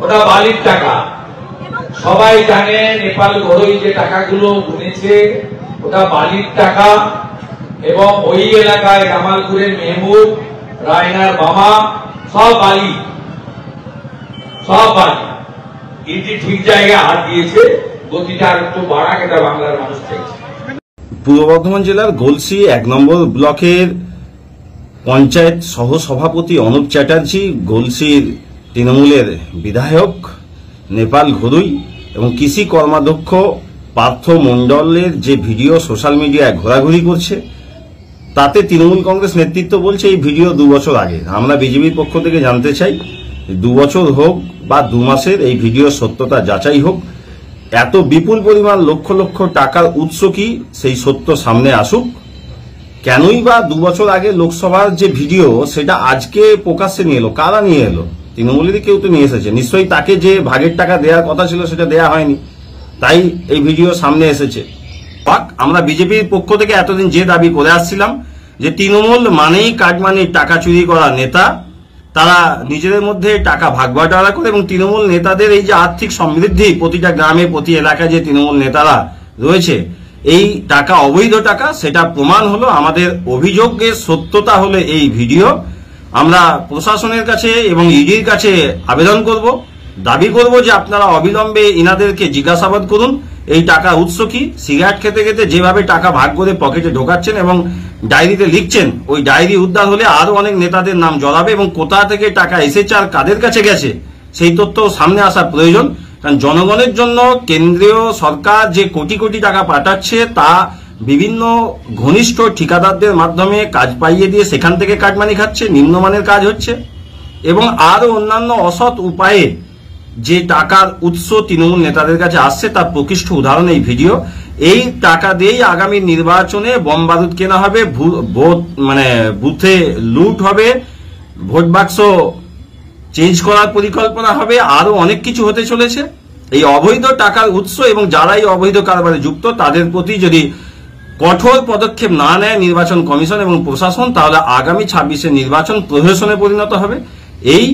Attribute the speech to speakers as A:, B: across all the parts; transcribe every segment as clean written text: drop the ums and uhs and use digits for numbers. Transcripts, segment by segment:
A: ওটা বালির টাকা। সবাই জানে নেপাল ঘড়ই যে টাকাগুলো গুনেছে ওটা বালির টাকা, এবং ওই এলাকায় জামালপুরের মেহবুব, রায়নার মামা সব বালি, সব বালি। কিন্তু ঠিক জায়গায় হাত দিয়েছে, গতিটা আর একটু বাড়াক, এটা বাংলার মানুষ চাইছে।
B: পূর্ব বর্ধমান জেলার গলসি 1 নম্বর ব্লকের পঞ্চায়েত সহ সভাপতি অনুপ চ্যাটার্জি, গলসির তৃণমূলের বিধায়ক নেপাল ঘড়ই এবং কৃষি কর্মাধ্যক্ষ পার্থ মণ্ডলের যে ভিডিও সোশ্যাল মিডিয়ায় ঘোরাঘুরি করছে, তাতে তৃণমূল কংগ্রেস নেতৃত্ব বলছে এই ভিডিও 2 বছর আগে। আমরা বিজেপির পক্ষ থেকে জানতে চাই, 2 বছর হোক বা 2 মাসের, এই ভিডিওর সত্যতা যাচাই হোক। এত বিপুল পরিমাণ লক্ষ লক্ষ টাকার উৎস কি, সেই সত্য সামনে আসুক। কেনই বা 2 বছর আগে লোকসভার যে ভিডিও সেটা আজকে প্রকাশ্যে নিয়ে এলো? কারা নিয়ে এলো? তৃণমূলেরই কেউ তো নিয়ে এসেছে। নিশ্চয়ই তাকে যে ভাগের টাকা দেওয়ার কথা ছিল সেটা দেয়া হয়নি, তাই এই ভিডিও সামনে এসেছে। আমরা বিজেপির পক্ষ থেকে এতদিন যে দাবি করে আসছিলাম যে তৃণমূল মানেই কাটমানির টাকা চুরি করা নেতা, তারা নিজেদের মধ্যে টাকা ভাগ বাটোয়ারা করে, এবং তৃণমূল নেতাদের এই যে আর্থিক সমৃদ্ধি, প্রতিটা গ্রামে প্রতি এলাকায় যে তৃণমূল নেতারা রয়েছে, এই টাকা অবৈধ টাকা, সেটা প্রমাণ হলো। আমাদের অভিযোগের সত্যতা হলে এই ভিডিও আমরা প্রশাসনের কাছে এবং ইডির কাছে আবেদন করব, দাবি করব যে আপনারা অবিলম্বে ইনাদেরকে জিজ্ঞাসাবাদ করুন এই টাকা উৎস কি। সিগারেট খেতে খেতে যেভাবে টাকা ভাগ করে পকেটে ঢোকাচ্ছেন এবং ডায়েরিতে লিখছেন, ওই ডায়েরি উদ্ধার হলে আরো অনেক নেতাদের নাম জড়াবে, এবং কোথা থেকে টাকা এসেছে আর কাদের কাছে গেছে সেই তথ্য সামনে আসা প্রয়োজন। কারণ জনগণের জন্য কেন্দ্রীয় সরকার যে কোটি কোটি টাকা পাঠাচ্ছে, তা বিভিন্ন ঘনিষ্ঠ ঠিকাদারদের মাধ্যমে কাজ পাইয়ে দিয়ে সেখান থেকে কাটমানি খাচ্ছে, নিম্নমানের কাজ হচ্ছে, এবং আরো অন্যান্য অসৎ উপায়ে যে টাকার উৎস তৃণমূল নেতাদের কাছে আসছে তার প্রকৃষ্ট উদাহরণ এই ভিডিও। এই টাকা দিয়েই আগামী নির্বাচনে বোম বারুদ কেনা হবে, বুথে লুট হবে, ভোট বাক্স চেঞ্জ করার পরিকল্পনা হবে, আরো অনেক কিছু হতে চলেছে। এই অবৈধ টাকার উৎস এবং যারা এই অবৈধ কারবারে যুক্ত তাদের প্রতি যদি কঠোর পদক্ষেপ না নেয় নির্বাচন কমিশন এবং প্রশাসন, তাহলে আগামী 26-এর নির্বাচন প্রহসনে পরিণত হবে। এই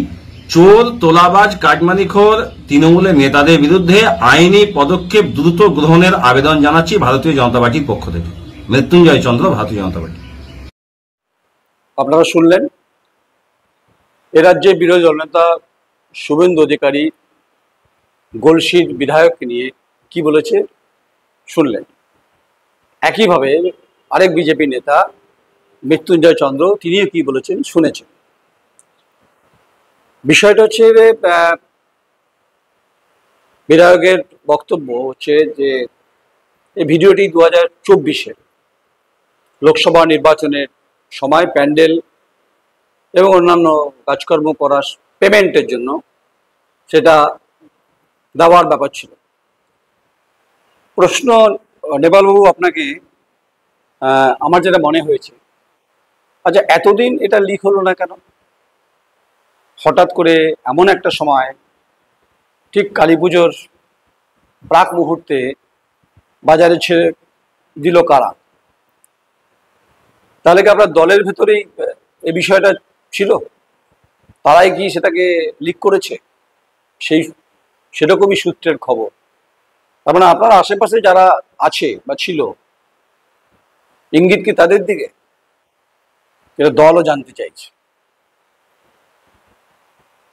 B: চোর, তোলাবাজ, কাটমানিখোর তৃণমূলের নেতাদের বিরুদ্ধে আইনি পদক্ষেপ দ্রুত গ্রহণের আবেদন জানাচ্ছি ভারতীয় জনতা পার্টির পক্ষ থেকে। মৃত্যুঞ্জয় চন্দ্র, ভারতীয় জনতা পার্টি।
C: আপনারা শুনলেন এ রাজ্যের বিরোধী দলনেতা শুভেন্দু অধিকারী গলসির বিধায়ককে নিয়ে কি বলেছে শুনলেন। একইভাবে আরেক বিজেপি নেতা মৃত্যুঞ্জয় চন্দ্র তিনিও কি বলেছেন শুনেছেন। বিষয়টা হচ্ছে বিধায়কের বক্তব্য হচ্ছে যে এই ভিডিওটি 2024-এর লোকসভা নির্বাচনের সময় প্যান্ডেল এবং অন্যান্য কাজকর্ম করার পেমেন্টের জন্য সেটা দেওয়ার ব্যাপার ছিল। প্রশ্ন নেপালবাবু আপনাকে, আমার যেটা মনে হয়েছে, আচ্ছা এতদিন এটা লিক হলো না কেন? হঠাৎ করে এমন একটা সময়, ঠিক কালী পুজোর প্রাক মুহূর্তে বাজারে ছেড়ে দিল কারা? তাহলে কি আপনার দলের ভেতরেই এই বিষয়টা ছিল? তারাই কি সেটাকে লিক করেছে? সেরকমই সূত্রের খবর। তার মানে আপনার আশেপাশে যারা আছে বা ছিল, ইঙ্গিত কি তাদের দিকে? এটা দলও জানতে চাইছে।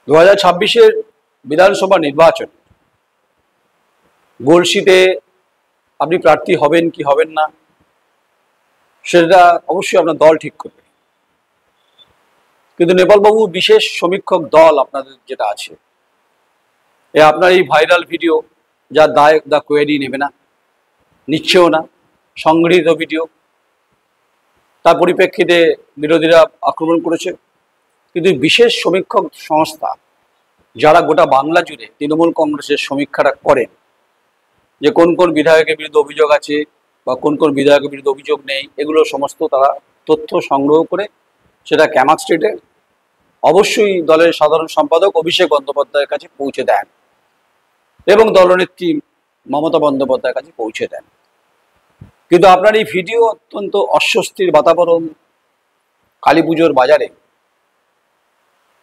C: 2026-এর বিধানসভা নির্বাচন গলসিতে আপনি প্রার্থী হবেন কি হবেন না সেটা অবশ্যই আপনার দল ঠিক করবে। কিন্তু নেপালবাবু, বিশেষ সমীক্ষক দল আপনাদের যেটা আছে, আপনার এই ভাইরাল ভিডিও যার দায় দা কোয়েরি নেবে না, নিচ্ছেও না, সংগৃহীত ভিডিও, তার পরিপ্রেক্ষিতে বিরোধীরা আক্রমণ করেছে। কিন্তু বিশেষ সমীক্ষক সংস্থা যারা গোটা বাংলা জুড়ে তৃণমূল কংগ্রেসের সমীক্ষাটা করেন যে কোন কোন বিধায়কের বিরুদ্ধে অভিযোগ আছে বা কোন কোন বিধায়কের বিরুদ্ধে অভিযোগ নেই, এগুলো সমস্ত তারা তথ্য সংগ্রহ করে সেটা ক্যামাক স্ট্রিটে অবশ্যই দলের সাধারণ সম্পাদক অভিষেক বন্দ্যোপাধ্যায়ের কাছে পৌঁছে দেন এবং দলনেত্রী মমতা বন্দ্যোপাধ্যায়ের কাছে পৌঁছে দেন। কিন্তু আপনার এই ভিডিও অত্যন্ত অস্বস্তির বাতাবরণ কালী পুজোর বাজারে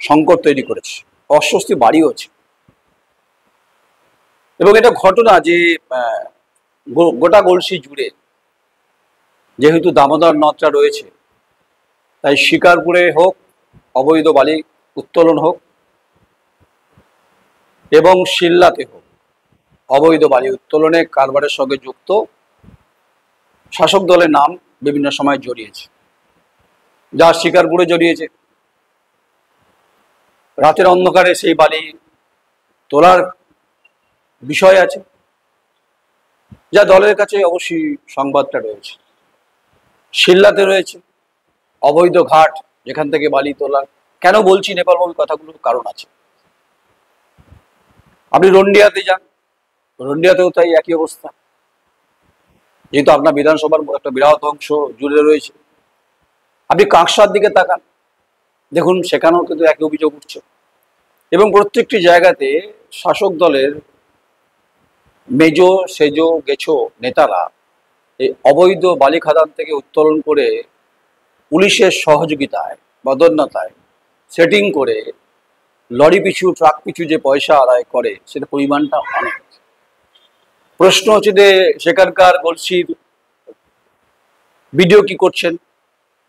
C: সংকট তৈরি করেছে, অস্বস্তি বাড়িয়েছে। এবং এটা ঘটনা যে গোটা গলসি জুড়ে যেহেতু দামোদর নদটা রয়েছে, তাই শিকারপুরে হোক, অবৈধ বালি উত্তোলন হোক, এবং সিল্লাতে হোক, অবৈধ বালি উত্তোলনে কারবারের সঙ্গে যুক্ত শাসক দলের নাম বিভিন্ন সময় জড়িয়েছে। যা শিকারপুরে জড়িয়েছে, রাতের অন্ধকারে সেই বালি তোলার বিষয় আছে, যা দলের কাছে অবশ্যই সংবাদটা রয়েছে। সিল্লাতে রয়েছে অবৈধ ঘাট, যেখান থেকে বালি তোলার। কেন বলছি নেপালবাবু কথাগুলোর কারণ আছে। আপনি রন্ডিয়াতে যান, রন্ডিয়াতেও তাই একই অবস্থা, যেহেতু আপনার বিধানসভার একটা বিরাট অংশ জুড়ে রয়েছে। আপনি কাঁকসার দিকে তাকান, দেখুন সেখানেও কিন্তু একই অভিযোগ উঠছে। এবং প্রত্যেকটি জায়গাতে শাসক দলের মেজো সেজো গেছো নেতারা এই অবৈধ বালি খাদান থেকে উত্তোলন করে পুলিশের সহযোগিতায় বদন্যতায় সেটিং করে লরি পিছু ট্রাক পিছু যে পয়সা আদায় করে সেটা পরিমাণটা অনেক। প্রশ্ন হচ্ছে যে সেখানকার গলসির ভিডিও কি করছেন,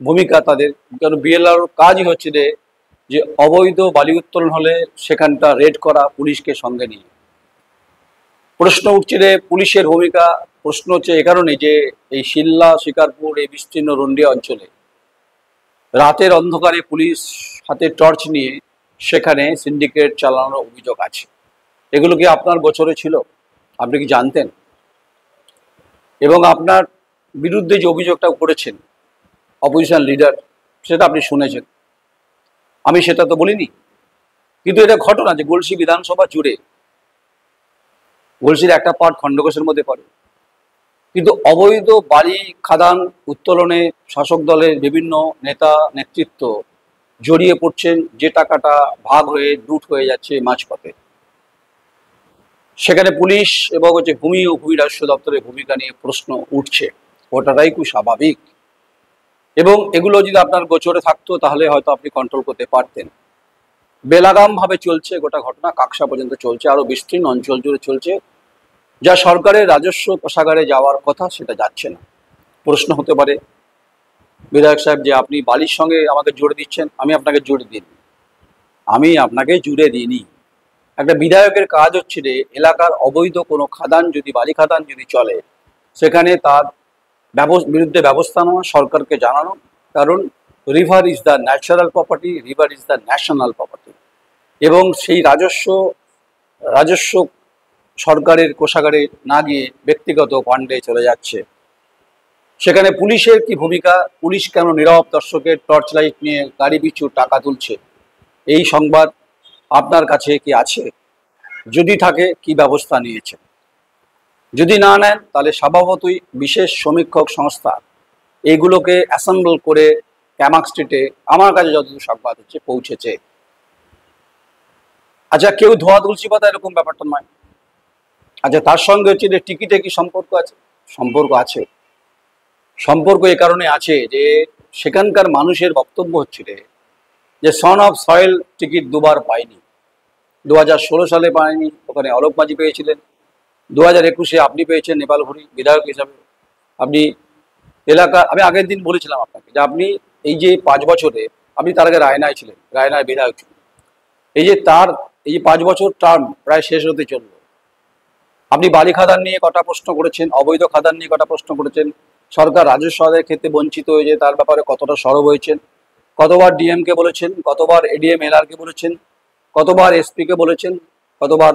C: ভূমিকা তাদের, কারণ বিএলআর কাজই হচ্ছে যে অবৈধ বালি উত্তোলন হলে সেখানটা রেড করা, পুলিশকে সঙ্গে নিয়ে। প্রশ্ন উঠছে যে পুলিশের ভূমিকা। প্রশ্ন হচ্ছে এ কারণে যে এই সিল্লা, শিকারপুর, এই বিস্তীর্ণ রন্ডিয়া অঞ্চলে রাতের অন্ধকারে পুলিশ হাতে টর্চ নিয়ে সেখানে সিন্ডিকেট চালানোর অভিযোগ আছে। এগুলো কি আপনার গোচরে ছিল? আপনি কি জানতেন? এবং আপনার বিরুদ্ধে যে অভিযোগটা করেছেন অপোজিশন লিডার, সেটা আপনি শুনেছেন, আমি সেটা তো বলিনি। কিন্তু এটা ঘটনা যে গলসি বিধানসভা জুড়ে, গলসির একটা পার্ট খণ্ডঘোষের মধ্যে পড়ে, কিন্তু অবৈধ বালি খাদান উত্তোলনে শাসক দলের বিভিন্ন নেতা নেতৃত্ব জড়িয়ে পড়ছেন, যে টাকাটা ভাগ হয়ে লুট হয়ে যাচ্ছে মাঝপথে। সেখানে পুলিশ এবং ভূমি ও ভূমি রাজস্ব দপ্তরের ভূমিকা নিয়ে প্রশ্ন উঠছে, ওটাটাই খুব স্বাভাবিক। এবং এগুলো যদি আপনার গোচরে থাকতো তাহলে হয়তো আপনি কন্ট্রোল করতে পারতেন। বেলাগাম ভাবে চলছে গোটা ঘটনা, কাকসা পর্যন্ত চলছে, আরো বিস্তীর্ণ অঞ্চল জুড়ে চলছে, যা সরকারের রাজস্ব কোষাগারে যাওয়ার কথা সেটা যাচ্ছে না। প্রশ্ন হতে পারে বিধায়ক সাহেব যে আপনি বালির সঙ্গে আমাকে জুড়ে দিচ্ছেন। আমি আপনাকে জুড়ে দিইনি, আমি আপনাকে জুড়ে দিইনি। একটা বিধায়কের কাজ হচ্ছে যে এলাকার অবৈধ কোনো খাদান যদি, বালি খাদান যদি চলে, সেখানে তার বিরুদ্ধে ব্যবস্থা নেওয়া, সরকারকে জানানো। কারণ river is the natural property, river is the national property. এবং সেই রাজস্ব সরকারের কোষাগারে না গিয়ে ব্যক্তিগত ফান্ডে চলে যাচ্ছে। সেখানে পুলিশের কি ভূমিকা? পুলিশ কেন নীরব দর্শকের টর্চ লাইট নিয়ে গাড়ি পিছু টাকা তুলছে? এই সংবাদ আপনার কাছে কি আছে? যদি থাকে কি ব্যবস্থা নিয়েছেন? যদি না নেন তাহলে স্বভাবতই বিশেষ সমীক্ষক সংস্থা এইগুলোকে অ্যাসেম্বল করে ক্যামাক স্ট্রিটে আমার কাছে যতদূর সংবাদ হচ্ছে পৌঁছেছে। আচ্ছা, কেউ ধোয়া তুলসী পাতা এরকম ব্যাপারটা নয়। আচ্ছা, তার সঙ্গে হচ্ছে যে টিকিটে কি সম্পর্ক আছে? সম্পর্ক আছে। সম্পর্ক এ কারণে আছে যে সেখানকার মানুষের বক্তব্য হচ্ছে যে সন অফ সয়েল টিকিট দুবার পায়নি। 2016 সালে পায়নি, ওখানে অলোক মাঝি পেয়েছিলেন। 2021-এ আপনি পেয়েছেন নেপাল ঘুরি বিধায়ক হিসাবে। আপনি আমি আগের দিন বলেছিলাম আপনাকে যে আপনি এই যে 5 বছরে, আপনি তার আগে রায়নায় ছিলেন, রায়নায় বিধায়ক ছিলেন, এই যে 5 বছর টার্ম প্রায় শেষ হতে চলল। আপনি বালি খাদান নিয়ে কটা প্রশ্ন করেছেন, অবৈধ খাদান নিয়ে কটা প্রশ্ন করেছেন, সরকার রাজস্ব আদায়ের ক্ষেত্রে বঞ্চিত হয়েছে তার ব্যাপারে কতটা সরব হয়েছেন, কতবার ডিএমকে বলেছেন, কতবার এডিএম এলআরকে বলেছেন, কতবার এসপিকে বলেছেন, কতবার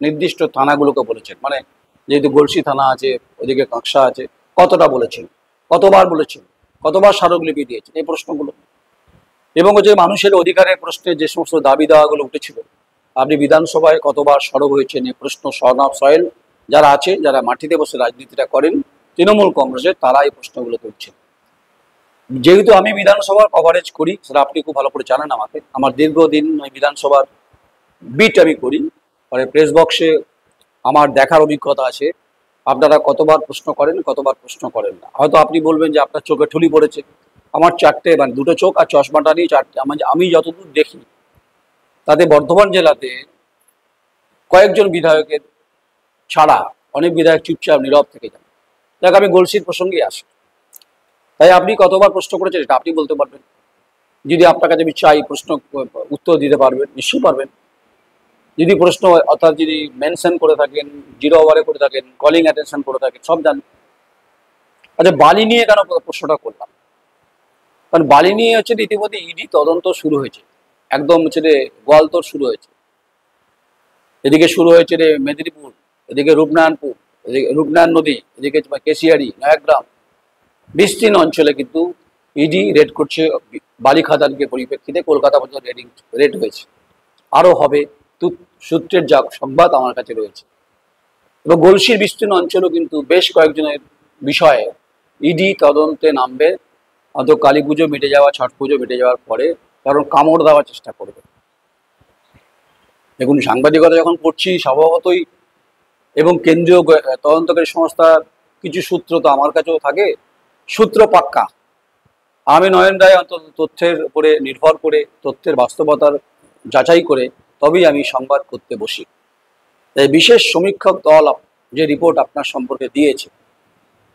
C: নির্দিষ্ট থানাগুলোকে বলেছেন, মানে যেহেতু গলসি থানা আছে, ওদিকে কাঁকসা আছে, কতটা বলেছেন, কতবার বলেছেন, কতবার স্মারকলিপি দিয়েছেন, এই প্রশ্নগুলো। এবং যে মানুষের অধিকারের প্রশ্নে যে সমস্ত দাবি দেওয়াগুলো উঠেছিল, আপনি বিধানসভায় কতবার সরব হয়েছেন এই প্রশ্ন। সন অফ সয়েল যারা আছে, যারা মাটিতে বসে রাজনীতিটা করেন তৃণমূল কংগ্রেসের, তারা এই প্রশ্নগুলো তুলছেন। যেহেতু আমি বিধানসভার কভারেজ করি, সেটা আপনি খুব ভালো করে জানেন আমাকে, আমার দীর্ঘদিন ওই বিধানসভার বিট আমি করি, পরে প্রেস বক্সে আমার দেখার অভিজ্ঞতা আছে আপনারা কতবার প্রশ্ন করেন, কতবার প্রশ্ন করেন না। হয়তো আপনি বলবেন যে আপনার চোখে ঠুলি পড়েছে, আমার 4টে, মানে 2টো চোখ আর চশমাটা নিয়ে 4টে। আমি যতদূর দেখি তাতে বর্ধমান জেলাতে কয়েকজন বিধায়কের ছাড়া অনেক বিধায়ক চুপচাপ নীরব থেকে যান। দেখ, আমি গলসির প্রসঙ্গে আসি। তাই আপনি কতবার প্রশ্ন করেছেন এটা আপনি বলতে পারবেন। যদি আপনার কাছে আমি চাই প্রশ্ন উত্তর দিতে পারবেন, নিশ্চয়ই পারবেন। যদি প্রশ্ন অর্থাৎ যদি মেনশন করে থাকেন, 0 ওভারে করে থাকেন, কলিং অ্যাটেনশন করে থাকেন, সব জানেন। আচ্ছা, বালি নিয়ে কেন প্রশ্নটা করলাম? কারণ বালি নিয়ে হচ্ছে ইতিমধ্যে ইডি তদন্ত শুরু হয়েছে, একদম হচ্ছে গোয়ালতোড় শুরু হয়েছে। এদিকে শুরু হয়েছে মেদিনীপুর, এদিকে রূপনারায়ণপুর, এদিকে রূপনারায়ণ নদী, এদিকে কেশিয়ারি, নয়াগ্রাম, বিস্তীর্ণ অঞ্চলে কিন্তু ইডি রেড করছে। বালি খাদানকে পরিপ্রেক্ষিতে কলকাতা পর্যন্ত রেড হয়েছে, আরও হবে। সূত্রের যা সংবাদ আমার কাছে রয়েছে। এবং গলসির বিস্তীর্ণ অঞ্চলেও কিন্তু বেশ কয়েকজনের বিষয়ে ইডি তদন্তে নামবে, হয়তো কালী পুজো মিটে যাওয়া, ছট পুজো মিটে যাওয়ার পরে, কারণ কামড় দেওয়ার চেষ্টা করবে। দেখুন, সাংবাদিকতা যখন করছি স্বভাবতই, এবং কেন্দ্রীয় তদন্তকারী সংস্থার কিছু সূত্র তো আমার কাছেও থাকে, সূত্র পাক্কা। আমি নয়ন রায় অন্তত তথ্যের উপরে নির্ভর করে, তথ্যের বাস্তবতার যাচাই করে তবেই আমি সংবাদ করতে বসি। তাই বিশেষ সমীক্ষক দল যে রিপোর্ট আপনার সম্পর্কে দিয়েছে,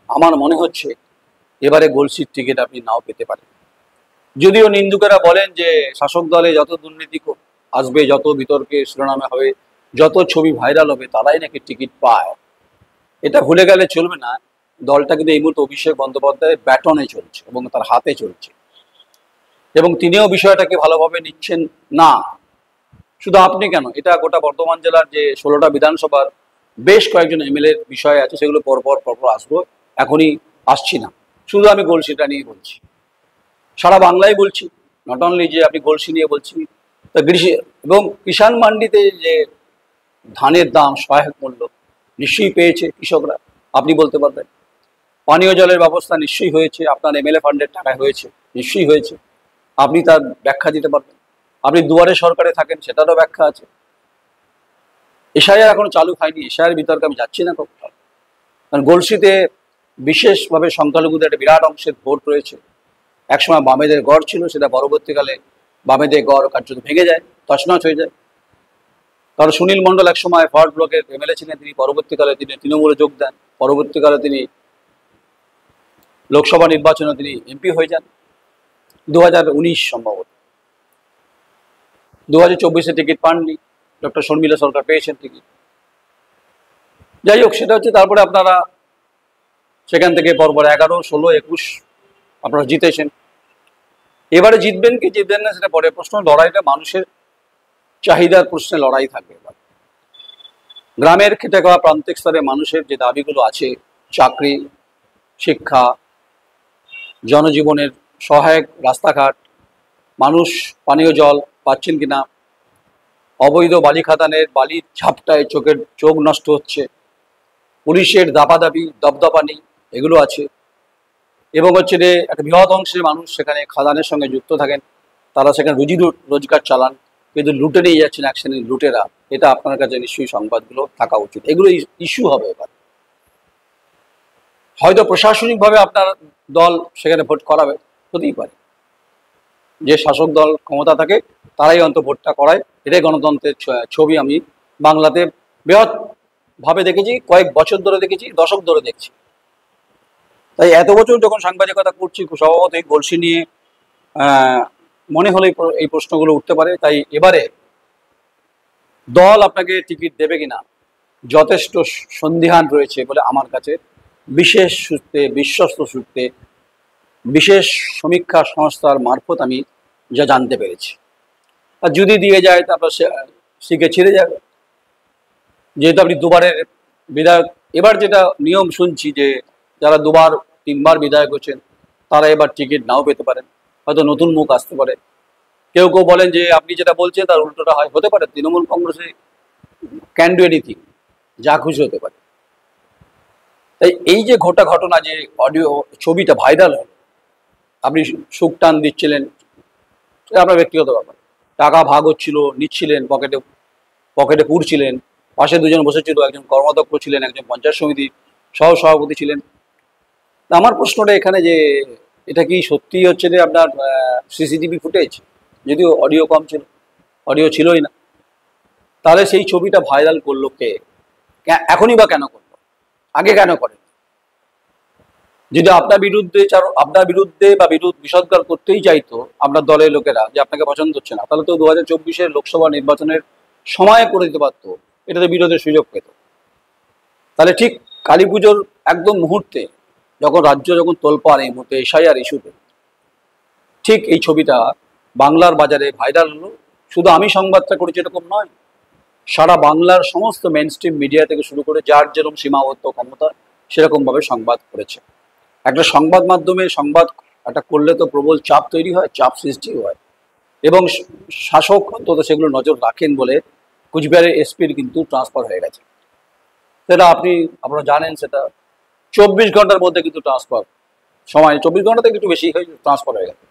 C: আমার মনে হচ্ছে এবারে গলসির টিকিট আপনি নাও পেতে পারেন। যদিও নিন্দুকেরা বলেন যে শাসক দলে যত দুর্নীতি আসবে, যত বিতর্কে শিরোনামে হবে, যত ছবি ভাইরাল হবে, তারাই নাকি টিকিট পায়। এটা ভুলে গেলে চলবে না। দলটা কিন্তু এই মুহূর্তে অভিষেক বন্দ্যোপাধ্যায়ের ব্যাটনে চলছে এবং তার হাতে চলছে, এবং তিনিও বিষয়টাকে ভালোভাবে নিচ্ছেন না। শুধু আপনি কেন, এটা গোটা বর্ধমান জেলার যে 16টা বিধানসভার বেশ কয়েকজন এমএলএর বিষয় আছে, সেগুলো পরপর আসবো, এখনই আসছি না। শুধু আমি গলসিটা নিয়ে বলছি, সারা বাংলায় বলছি, নট অনলি যে আপনি গলসি নিয়ে বলছি। তা এবং কিষাণ মান্ডিতে যে ধানের দাম সহায়ক মূল্য নিশ্চয়ই পেয়েছে কৃষকরা, আপনি বলতে পারবেন। পানীয় জলের ব্যবস্থা নিশ্চয়ই হয়েছে, আপনার এমএলএ ফান্ডের টাকায় হয়েছে, নিশ্চয়ই হয়েছে, আপনি তার ব্যাখ্যা দিতে পারবেন। আপনি দুয়ারে সরকারে থাকেন, সেটারও ব্যাখ্যা আছে। এশাইআর এখনো চালু হয়নি, এশাইআর বিতর্কে আমি যাচ্ছি না কোথাও। কারণ গলসিতে বিশেষভাবে সংখ্যালঘুদের একটা বিরাট অংশের ভোট রয়েছে। একসময় বামেদের গড় ছিল, সেটা পরবর্তীকালে বামেদের গড় কার্যত ভেঙে যায়, তছনছ হয়ে যায়। কারণ সুনীল মণ্ডল একসময় ফরওয়ার্ড ব্লকের এমএলএ ছিলেন, তিনি পরবর্তীকালে তৃণমূলে যোগ দেন, পরবর্তীকালে তিনি লোকসভা নির্বাচনে তিনি এমপি হয়ে যান 2019 সম্ভবত। 2024-এ টিকিট পাননি, ডক্টর শর্মিলা সরকার পেয়েছেন টিকিট। যাই হোক, সেটা হচ্ছে তারপরে আপনারা সেখান থেকে পরপর 11, 16, 21 আপনারা জিতেছেন। এবারে জিতবেন কি জিতবেন না সেটা পরে প্রশ্ন। লড়াইটা মানুষের চাহিদার প্রশ্নে লড়াই থাকবে। এবার গ্রামের খেটে খাওয়া প্রান্তিক স্তরে মানুষের যে দাবিগুলো আছে, চাকরি, শিক্ষা, জনজীবনের সহায়ক রাস্তাঘাট, মানুষ পানীয় জল পাচ্ছেন কিনা, অবৈধ বালি খাদানের বালির ঝাপটায় চোখ নষ্ট হচ্ছে, পুলিশের দাপাদাপি দপদপানি, এগুলো আছে। এবং হচ্ছে একটা বৃহৎ অংশের মানুষ সেখানে খাদানের সঙ্গে যুক্ত থাকেন, তারা সেখানে রোজগার চালান, কিন্তু লুটে নিয়ে যাচ্ছেন এক শ্রেণীর লুটেরা। এটা আপনার কাছে নিশ্চয়ই সংবাদগুলো থাকা উচিত। এগুলো ইস্যু হবে এবার। হয়তো প্রশাসনিকভাবে আপনার দল সেখানে ভোট করাবে, হতেই পারে। যে শাসক দল ক্ষমতা থাকে তারাই অন্তত ভোটটা করায়, এটাই গণতন্ত্রের ছবি আমি বাংলাতে বৃহৎভাবে দেখেছি, কয়েক বছর ধরে দেখেছি, দশক ধরে দেখছি। তাই এত বছর যখন সাংবাদিকতা করছি, স্বভাবতই গলসি নিয়ে মনে হলে এই প্রশ্নগুলো উঠতে পারে। তাই এবারে দল আপনাকে টিকিট দেবে কিনা যথেষ্ট সন্দিহান রয়েছে বলে আমার কাছে বিশেষ সূত্রে, বিশ্বস্ত সূত্রে, বিশেষ সমীক্ষা সংস্থার মারফত আমি যা জানতে পেরেছি। আর যদি দিয়ে যায় তারপর শিখে ছিঁড়ে যাবে। যেহেতু আপনি দুবারের বিধায়ক, এবার যেটা নিয়ম শুনছি যে যারা 2বার 3বার বিধায়ক হচ্ছেন তারা এবার টিকিট নাও পেতে পারেন, হয়তো নতুন মুখ আসতে পারে। কেউ কেউ বলেন যে আপনি যেটা বলছেন তার উল্টোটা হয়, হতে পারে। তৃণমূল কংগ্রেসে ক্যান ডু এনিথিং, যা খুশি হতে পারে। তাই এই যে ঘটনা, যে অডিও ছবিটা ভাইরাল হল, আপনি সুখ টান দিচ্ছিলেন, সেটা আপনার ব্যক্তিগত ব্যাপার। টাকা ভাগ হচ্ছিল, নিচ্ছিলেন, পকেটে পুড়ছিলেন, পাশে দুজন বসেছিল, একজন কর্মাধ্যক্ষ ছিলেন, একজন পঞ্চায়েত সমিতি সভাপতি ছিলেন। আমার প্রশ্নটা এখানে যে এটা কি সত্যি হচ্ছে যে আপনার সিসিটিভি ফুটেজ, যদিও অডিও কম ছিল, অডিও ছিলই না, তাহলে সেই ছবিটা ভাইরাল করলো কে? এখনই বা কেন করলো, আগে কেন করেন? যদি আপনার বিরুদ্ধে বা বিষোদ্গার করতেই চাইতো আপনার দলের লোকেরা, যে আপনাকে পছন্দ হচ্ছে না, তাহলে তো 2024-এর লোকসভা নির্বাচনের সময় করে দিতে পারতো, এটাতে বিরোধের সুযোগ পেত। তাহলে ঠিক কালী পুজোর একদম মুহূর্তে যখন তোলপাড় এই মুহূর্তে এসআইআর ইস্যুতে, ঠিক এই ছবিটা বাংলার বাজারে ভাইরাল হলো। শুধু আমি সংবাদটা করেছি এরকম নয়, সারা বাংলার সমস্ত মেন স্ট্রিম মিডিয়া থেকে শুরু করে যার যেরকম সীমাবদ্ধ ক্ষমতা সেরকমভাবে সংবাদ করেছে। একটা সংবাদ মাধ্যমে সংবাদ একটা করলে তো প্রবল চাপ তৈরি হয়, চাপ সৃষ্টি হয়, এবং শাসক অন্তত সেগুলো নজর রাখেন বলে কুচবিহারের এসপির কিন্তু ট্রান্সফার হয়ে গেছে। সেটা আপনারা জানেন, সেটা 24 ঘন্টার মধ্যে কিন্তু ট্রান্সফার, সময় 24 ঘন্টা থেকে একটু বেশি হয়ে ট্রান্সফার হয়ে গেছে।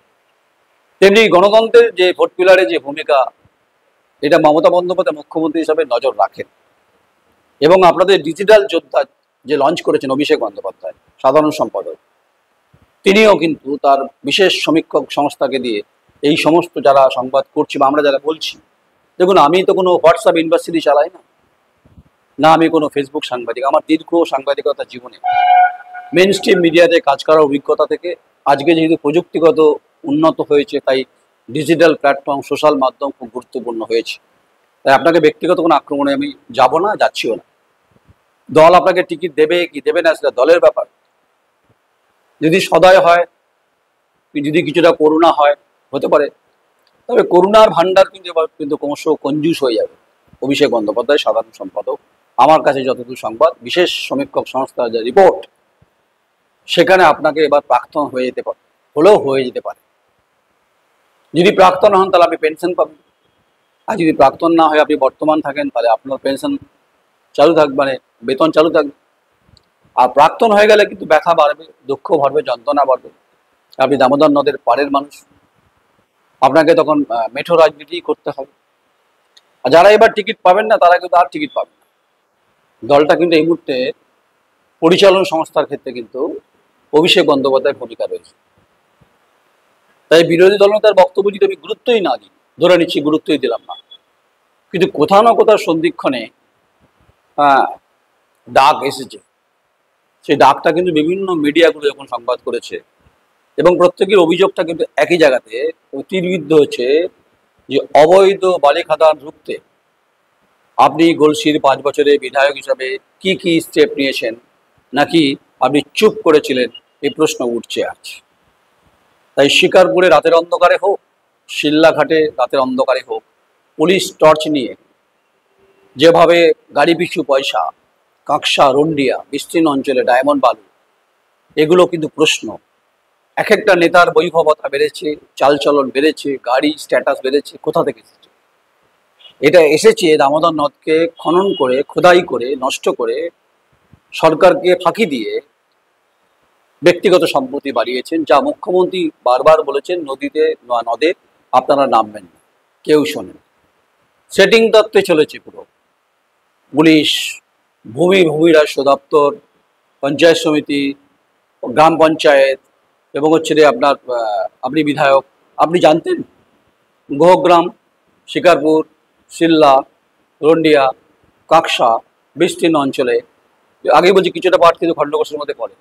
C: তেমনি গণতন্ত্রের যে ভোট পিলারের যে ভূমিকা, এটা মমতা বন্দ্যোপাধ্যায় মুখ্যমন্ত্রী হিসাবে নজর রাখেন। এবং আপনাদের ডিজিটাল যোদ্ধা যে লঞ্চ করেছেন অভিষেক বন্দ্যোপাধ্যায় সাধারণ সম্পাদক, তিনিও কিন্তু তার বিশেষ সমীক্ষক সংস্থাকে দিয়ে এই সমস্ত যারা সংবাদ করছি বা আমরা যারা বলছি, দেখুন আমি তো কোনো হোয়াটসঅ্যাপ ইউনিভার্সিটি চালাই না, না আমি কোনো ফেসবুক সাংবাদিক। আমার দীর্ঘ সাংবাদিকতা জীবনে মেন স্ট্রিম মিডিয়াতে কাজ করার অভিজ্ঞতা থেকে আজকে যেহেতু প্রযুক্তিগত উন্নত হয়েছে, তাই ডিজিটাল প্ল্যাটফর্ম, সোশ্যাল মাধ্যম খুব গুরুত্বপূর্ণ হয়েছে। তাই আপনাকে ব্যক্তিগত কোনো আক্রমণে আমি যাব না, যাচ্ছিও না। দল আপনাকে টিকিট দেবে কি দেবে না সেটা দলের ব্যাপার। যদি সদয় হয়, যদি কিছুটা করুণা হয়, হতে পারে, তবে করুণার ভান্ডার কিন্তু ক্রমশ কঞ্জুস হয়ে যাবে অভিষেক বন্দ্যোপাধ্যায় সাধারণ সম্পাদক। আমার কাছে যতদূর সংবাদ, বিশেষ সমীক্ষক সংস্থার যে রিপোর্ট, সেখানে আপনাকে এবার প্রাক্তন হয়ে যেতে পারে, হয়ে যেতে পারে। যদি প্রাক্তন হন তাহলে আপনি পেনশন পাবেন, আর যদি প্রাক্তন না হয়ে আপনি বর্তমান থাকেন তাহলে আপনার পেনশন চালু থাকবে, মানে বেতন চালু থাকবে। আর প্রাক্তন হয়ে গেলে কিন্তু ব্যথা বাড়বে, দুঃখ বাড়বে, যন্ত্রণা বাড়বে। আপনি দামোদর নদের পাড়ের মানুষ, আপনাকে তখন মেঠো রাজনীতি করতে হবে। আর যারা এবার টিকিট পাবেন না তারা কিন্তু আর টিকিট পাবেন না। দলটা কিন্তু এই মুহূর্তে পরিচালন সংস্থার ক্ষেত্রে কিন্তু অভিষেক বন্দ্যোপাধ্যায়ের ভূমিকা রয়েছে। তাই বিরোধী দলনেতার বক্তব্য যদি আমি গুরুত্বই না দিই, ধরে নিচ্ছি গুরুত্বই দিলাম না, কিন্তু কোথাও না কোথাও সন্ধিক্ষণে ডাক এসেছে। সেই ডাকটা কিন্তু বিভিন্ন মিডিয়াগুলো যখন সংবাদ করেছে, এবং প্রত্যেকের অভিযোগটা কিন্তু একই জায়গাতে তীরবিদ্ধ হচ্ছে যে অবৈধ বালি খাদান রুখতে আপনি গলসির 5 বছরে বিধায়ক হিসাবে কি কি স্টেপ নিয়েছেন, নাকি আপনি চুপ করেছিলেন, এই প্রশ্ন উঠছে আজ। তাই শিকারপুরে রাতের অন্ধকারে হোক, শিল্লাঘাটে রাতের অন্ধকারে হোক, পুলিশ টর্চ নিয়ে যেভাবে গাড়ি পিছু পয়সা, কাঁকসা, রন্ডিয়া, বিস্তীর্ণ অঞ্চলে ডায়মন্ড বালু, এগুলো কিন্তু প্রশ্ন। এক একটা নেতার বৈভবতা বেড়েছে, চালচলন বেড়েছে, গাড়ি স্ট্যাটাস বেড়েছে, কোথা থেকে এসেছে? এটা এসেছে দামোদর নদকে খনন করে, খোদাই করে, নষ্ট করে, সরকারকে ফাঁকি দিয়ে ব্যক্তিগত সম্পত্তি বাড়িয়েছেন, যা মুখ্যমন্ত্রী বারবার বলেছেন নদে আপনারা নামবেন না, কেউ শোনেন। সেটিং তত্ত্বে চলেছে পুরো। পুলিশ, ভূমি রাজস্ব দপ্তর, পঞ্চায়েত সমিতি, গ্রাম পঞ্চায়েত, এবং আপনি বিধায়ক, আপনি জানতেন গোহগ্রাম, শিকারপুর, শিল্লা, রন্ডিয়া, কাকসা, বিস্তীর্ণ অঞ্চলে, আগে বলছি কিছুটা পার্ট কিন্তু খণ্ডঘোষের মধ্যে পড়ে।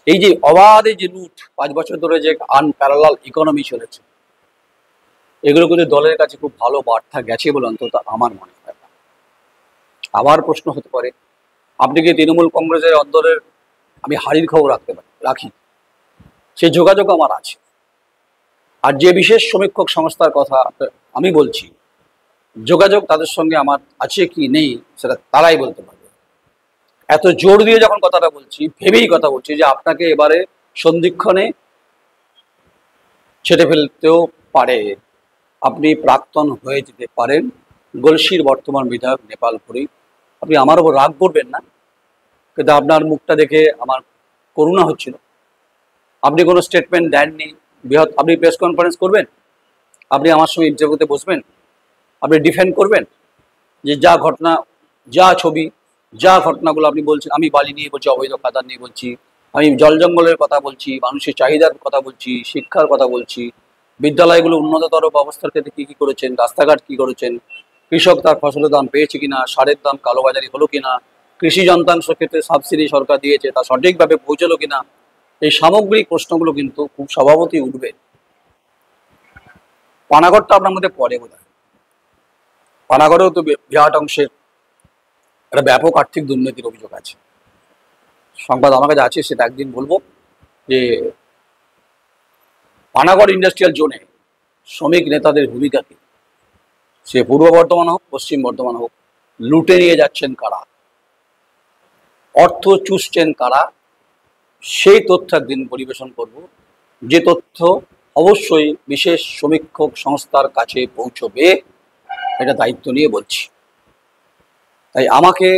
C: এই যে অবাধে যে লুট, 5 বছর ধরে যে আনপ্যারালাল ইকোনমি চলেছে, এগুলো কিন্তু দলের কাছে খুব ভালো বার্তা গেছে বলে অন্তত আমার মনে হয়। আবার প্রশ্ন হতে পারে, আপনি কি তৃণমূল কংগ্রেসের অন্দরের, আমি হাড়ির খবর রাখি, সে যোগাযোগ আমার আছে। আর যে বিশেষ সমীক্ষক সংস্থার কথা আমি বলছি, যোগাযোগ তাদের সঙ্গে আমার আছে কি নেই সেটা তারাই বলতে পারবে। এত জোর দিয়ে যখন কথাটা বলছি, ভেবেই কথা বলছি যে আপনাকে এবারে সন্ধিক্ষণে ছেড়ে ফেলতেও পারে, আপনি প্রাক্তন হয়ে যেতে পারেন গলসির বর্তমান বিধায়ক নেপাল ভুঁড়ি। আপনি আমার ওপর রাগ করবেন না, কিন্তু আপনার মুখটা দেখে আমার করুণা হচ্ছিল। আপনি কোনো স্টেটমেন্ট দেননি, আপনি প্রেস কনফারেন্স করবেন, আপনি আমার সঙ্গে ইন্টারভিউতে বসবেন, আপনি ডিফেন্ড করবেন যে যা ঘটনা, যা ছবি, যা ঘটনাগুলো আপনি বলছেন। আমি বালি নিয়ে বলছি, অবৈধ খাদান নিয়ে বলছি, আমি জল জঙ্গলের কথা বলছি, মানুষের চাহিদার কথা বলছি, শিক্ষার কথা বলছি, বিদ্যালয়গুলো উন্নততর ব্যবস্থার ক্ষেত্রে কী কী করেছেন, রাস্তাঘাট কী করেছেন, কৃষক তার ফসলের দাম পেয়েছে কিনা, সারের দাম কালোবাজারি হলো কিনা, কৃষি যন্ত্রাংশ ক্ষেত্রে সাবসিডি সরকার দিয়েছে তা সঠিকভাবে পৌঁছলো কিনা, এই সামগ্রিক প্রশ্নগুলো কিন্তু খুব স্বভাবতই উঠবে। পানাগড়টা আপনার মধ্যে পড়ে বোধ হয়। পানাগড়েও তো বিরাট অংশের একটা ব্যাপক আর্থিক দুর্নীতির অভিযোগ আছে। সংবাদ আমার কাছে আছে, সেটা একদিন বলবো। যে পানাগড় ইন্ডাস্ট্রিয়াল জোনে শ্রমিক নেতাদের ভূমিকা কি, সে পূর্ব বর্ধমান হোক পশ্চিম বর্ধমান হোক, লুটে নিয়ে যাচ্ছেন কারা, অর্থ চুষছেন কারা, সেই তথ্য একদিন পরিবেশন করব। যে তথ্য অবশ্যই বিশেষ সমীক্ষক সংস্থার কাছে পৌঁছবে, এটা দায়িত্ব নিয়ে বলছি। তাই আমাকে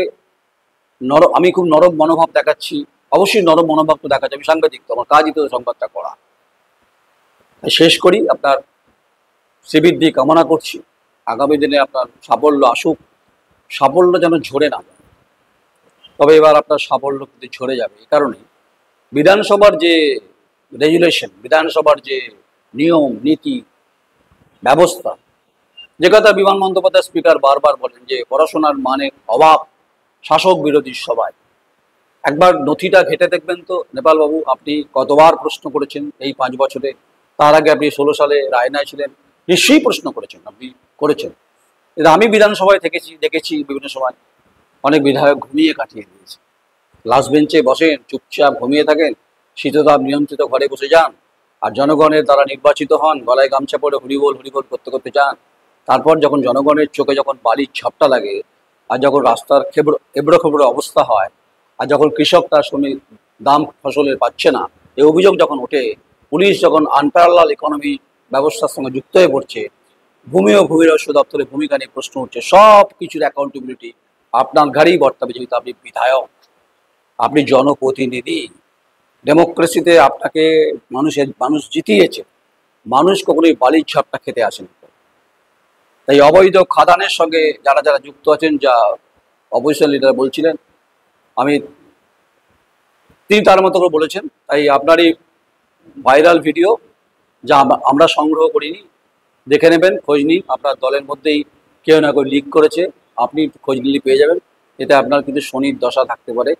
C: আমি খুব নরম মনোভাব দেখাচ্ছি, অবশ্যই নরম মনোভাব তো দেখাচ্ছি, আমি সাংবাদিক, তো আমার কাজই তো সংবাদটা করা। তাই শেষ করি, আপনার শ্রীবৃদ্ধি কামনা করছি। আগামী দিনে আপনার সাফল্য আসুক, সাফল্য যেন ঝরে না যায়। তবে এবার আপনার সাফল্য কিন্তু ঝরে যাবে এই কারণে, বিধানসভার যে রেগুলেশন, বিধানসভার যে নিয়ম নীতি ব্যবস্থা, যে কথা বিমান বন্দ্যোপাধ্যায় স্পিকার বারবার বলেন যে পড়াশোনার মানে অভাব শাসক বিরোধী সভায়, একবার নথিটা ঘেটে দেখবেন তো নেপাল বাবু, আপনি কতবার প্রশ্ন করেছেন এই 5 বছরে। তার আগে আপনি 16 সালে রায়নায় ছিলেন, নিশ্চয়ই প্রশ্ন করেছেন, আপনি করেছেন। কিন্তু আমি বিধানসভায় দেখেছি বিভিন্ন সময় অনেক বিধায়ক ঘুমিয়ে কাটিয়ে দিয়েছে। লাস্ট বেঞ্চে বসেন, চুপচাপ ঘুমিয়ে থাকেন, শীততাপ নিয়ন্ত্রিত ঘরে বসে যান, আর জনগণের দ্বারা নির্বাচিত হন, গলায় গামছা পরে হরিবোল হরিবোল করতে করতে যান। তারপর যখন জনগণের চোখে যখন বালির ঝাপটা লাগে, আর যখন রাস্তার এবড়ো খেবড়ো অবস্থা হয়, আর যখন কৃষক তার শ্রমিক দাম ফসলের পাচ্ছে না, এই অভিযোগ যখন ওঠে, পুলিশ যখন আনপ্যারালাল ইকোনমি ব্যবস্থার সঙ্গে যুক্ত হয়ে পড়ছে, ভূমি ও ভূমিরস্য দপ্তরের ভূমিকা নিয়ে প্রশ্ন উঠছে, সব কিছুর অ্যাকাউন্টেবিলিটি আপনার ঘাড়েই বর্তাবে, যেহেতু আপনি বিধায়ক, আপনি জনপ্রতিনিধি। ডেমোক্রেসিতে আপনাকে মানুষ জিতিয়েছে, মানুষ কখনোই বালির ঝাপটা খেতে আসেন। তাই অবৈধ খাদানের সঙ্গে যারা যারা যুক্ত আছেন, যা অপোজিশন লিডার বলছিলেন, তিনি তার মতো করে বলেছেন। তাই আপনার এই ভাইরাল ভিডিও যা আমরা সংগ্রহ করিনি, দেখে নেবেন, খোঁজ নিন, আপনার দলের মধ্যেই কেউ না কেউ লিক করেছে, আপনি খোঁজ নিলে পেয়ে যাবেন। এতে আপনার কিন্তু শনির দশা থাকতে পারে,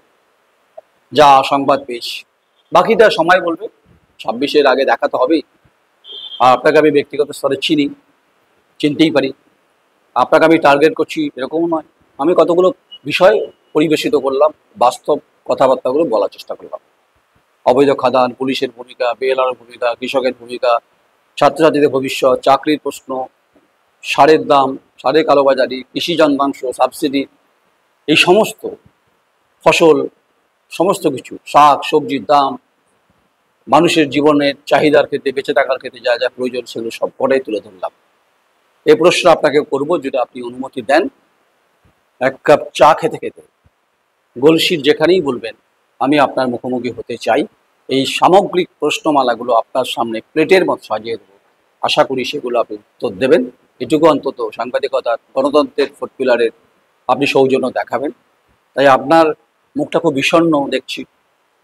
C: যা সংবাদ পেয়েছি। বাকিটা সময় বলবে, 26-এর আগে দেখাতে হবেই। আর আপনাকে আমি ব্যক্তিগত স্তরে চিনতেই পারি, আপনাকে আমি টার্গেট করছি এরকমও নয়। আমি কতগুলো বিষয় পরিবেশিত করলাম, বাস্তব কথাবার্তাগুলো বলার চেষ্টা করলাম। অবৈধ খাদান, পুলিশের ভূমিকা, বিএলআর ভূমিকা, কৃষকের ভূমিকা, ছাত্রছাত্রীদের ভবিষ্যৎ, চাকরির প্রশ্ন, সারের দাম, সারের কালোবাজারি, কৃষি যন্ত্রাংশ, সাবসিডি, এই সমস্ত ফসল, সমস্ত কিছু, শাক সবজির দাম, মানুষের জীবনের চাহিদার ক্ষেত্রে, বেঁচে থাকার ক্ষেত্রে যা যা প্রয়োজন, সেগুলো সব কটাই তুলে ধরলাম। এই প্রশ্ন আপনাকে করব, যদি আপনি অনুমতি দেন, এক কাপ চা খেতে খেতে গলসির যেখানেই বলবেন, আমি আপনার মুখোমুখি হতে চাই। এই সামগ্রিক প্রশ্নমালাগুলো আপনার সামনে প্লেটের মতো সাজিয়ে দেবো, আশা করি সেগুলো আপনি উত্তর দেবেন। এটুকু অন্তত সাংবাদিকতার, গণতন্ত্রের 4 পিলারের আপনি সৌজন্য দেখাবেন। তাই আপনার মুখটা খুব বিষণ্ণ দেখছি,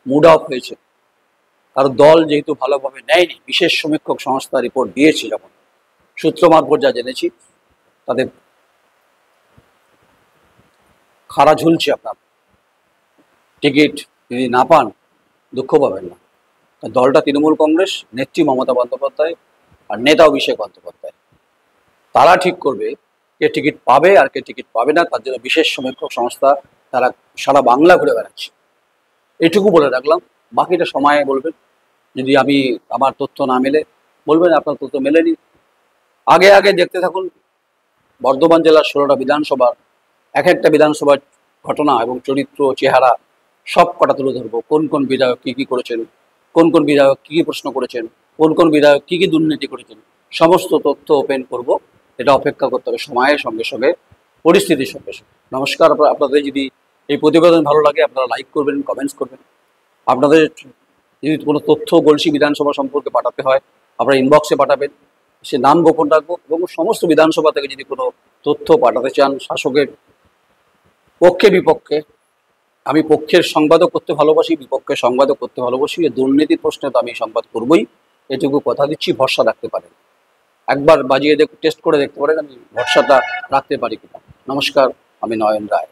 C: মুড অফ হয়েছে, কারণ দল যেহেতু ভালোভাবে নেয়নি। বিশেষ সমীক্ষক সংস্থা রিপোর্ট দিয়েছে, যখন সূত্র মারফত যা জেনেছি, তাদের খাড়া ঝুলছে। আপনার টিকিট যদি না পান, দুঃখ পাবেন না। দলটা তৃণমূল কংগ্রেস, নেত্রী মমতা বন্দ্যোপাধ্যায় আর নেতা অভিষেক বন্দ্যোপাধ্যায়, তারা ঠিক করবে কে টিকিট পাবে আর কে টিকিট পাবে না। তার জন্য বিশেষ সমীক্ষক সংস্থা তারা সারা বাংলা ঘুরে বেড়াচ্ছে। এটুকু বলে রাখলাম, বাকিটা সময়ে বলবেন। যদি আমার তথ্য না মেলে, বলবেন আপনার তথ্য মেলেনি। আগে আগে দেখতে থাকুন বর্ধমান জেলার 16টা বিধানসভার এক একটা বিধানসভার ঘটনা এবং চরিত্র, চেহারা সব কটা তুলে ধরবো। কোন কোন বিধায়ক কী কী করেছেন, কোন কোন বিধায়ক কী কী প্রশ্ন করেছেন, কোন কোন বিধায়ক কী কী দুর্নীতি করেছেন, সমস্ত তথ্য ওপেন করব। এটা অপেক্ষা করতে হবে সময়ের সঙ্গে সঙ্গে, পরিস্থিতির সঙ্গে সঙ্গে। নমস্কার। আপনাদের যদি এই প্রতিবেদন ভালো লাগে, আপনারা লাইক করবেন, কমেন্টস করবেন। আপনাদের যদি কোনো তথ্য গলসি বিধানসভা সম্পর্কে পাঠাতে হয়, আপনারা ইনবক্সে পাঠাবেন, সে নাম গোপন রাখবো। এবং সমস্ত বিধানসভা থেকে যদি কোনো তথ্য পাঠাতে চান, শাসকের পক্ষে বিপক্ষে, আমি পক্ষের সংবাদও করতে ভালোবাসি, বিপক্ষের সংবাদও করতে ভালোবাসি। এই দুর্নীতির প্রশ্নে তো আমি সংবাদ করবই, এটুকু কথা দিচ্ছি, ভরসা রাখতে পারেন। একবার বাজিয়ে টেস্ট করে দেখতে পারেন আমি ভরসাটা রাখতে পারি কিনা। নমস্কার, আমি নয়ন রায়।